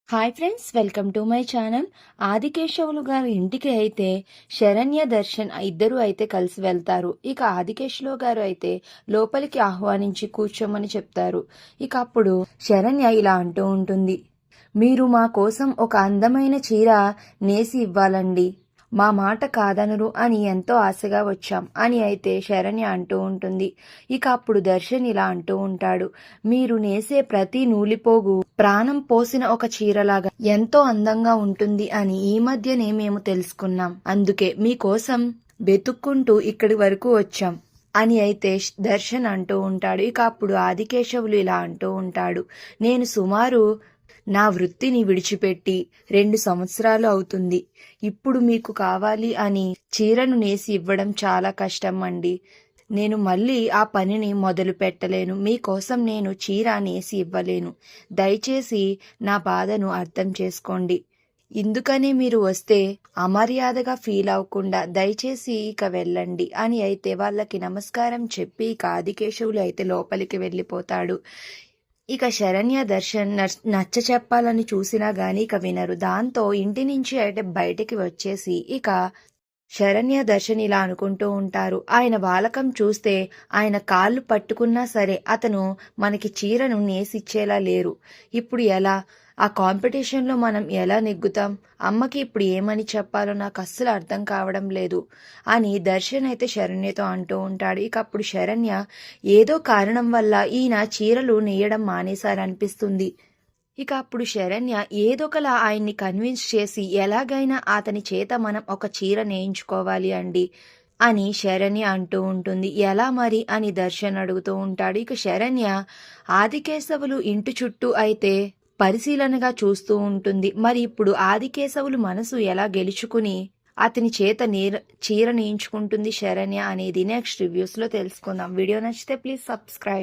Hi friends, welcome to my channel. Adikesavulu గారి ఇంటికి అయితే శరణ్య, దర్శన్ ఇద్దరు అయితే కలిసి వెళ్తారు. ఇక ఆదికేశవులు గారు అయితే లోపలికి ఆహ్వానించి కూర్చోమని చెప్తారు. ఇక అప్పుడు శరణ్య ఇలా అంటూ ఉంటుంది, మీరు మా కోసం ఒక అందమైన చీర నేసి ఇవ్వాలండి, మా మాట కాదనరు అని ఎంతో ఆశగా వచ్చాం అని అయితే శరణ్య అంటూ ఉంటుంది. ఇక అప్పుడు దర్శన్ ఇలా అంటూ ఉంటాడు, మీరు నేసే ప్రతి నూలిపోగు ప్రాణం పోసిన ఒక చీరలాగా ఎంతో అందంగా ఉంటుంది అని ఈ మధ్యనే మేము తెలుసుకున్నాం. అందుకే మీకోసం వెతుక్కుంటూ ఇక్కడి వరకు వచ్చాం అని అయితే దర్శన్ అంటూ ఉంటాడు. ఇక అప్పుడు ఆదికేశవులు ఇలా అంటూ ఉంటాడు, నేను సుమారు నా వృత్తిని విడిచిపెట్టి 2 సంవత్సరాలు అవుతుంది. ఇప్పుడు మీకు కావాలి అని చీరను నేసి ఇవ్వడం చాలా కష్టం అండి. నేను మళ్ళీ ఆ పనిని మొదలు పెట్టలేను. మీకోసం నేను చీర నేసి ఇవ్వలేను. దయచేసి నా బాధను అర్థం చేసుకోండి. ఇందుకనే మీరు వస్తే అమర్యాదగా ఫీల్ అవ్వకుండా దయచేసి ఇక వెళ్ళండి అని అయితే వాళ్ళకి నమస్కారం చెప్పి ఇక ఆదికేశవులు అయితే లోపలికి వెళ్ళిపోతాడు. ఇక శరణ్య, దర్శన్ నచ్చ చెప్పాలని చూసినా గాని ఇక వినరు. దాంతో ఇంటి నుంచి అయితే బయటికి వచ్చేసి ఇక శరణ్య, దర్శన్ ఇలా అనుకుంటూ ఉంటారు, ఆయన వాలకం చూస్తే ఆయన కాళ్ళు పట్టుకున్నా సరే అతను మనకి చీరను నేసిచ్చేలా లేరు. ఇప్పుడు ఎలా ఆ కాంపిటీషన్లో మనం ఎలా నెగ్గుతాం? అమ్మకి ఇప్పుడు ఏమని చెప్పాలో నాకు అస్సలు అర్థం కావడం లేదు అని దర్శన్ అయితే శరణ్యతో అంటూ ఉంటాడు. ఇక అప్పుడు శరణ్య, ఏదో కారణం వల్ల ఈయన చీరలు నేయడం మానేశారనిపిస్తుంది. ఇక అప్పుడు శరణ్య ఏదొకలా ఆయన్ని కన్విన్స్ చేసి ఎలాగైనా అతని చేత మనం ఒక చీర నేయించుకోవాలి అండి అని శరణ్య అంటూ ఉంటుంది. ఎలా మరి అని దర్శన్ అడుగుతూ ఉంటాడు. ఇక శరణ్య ఆదికేశవులు ఇంటి చుట్టూ అయితే పరిశీలనగా చూస్తూ ఉంటుంది. మరి ఇప్పుడు ఆదికేశవులు మనసు ఎలా గెలుచుకుని అతని చేత చీర నేయించుకుంటుంది శరణ్య అనేది నెక్స్ట్ రివ్యూస్లో తెలుసుకుందాం. వీడియో నచ్చితే ప్లీజ్ సబ్స్క్రైబ్.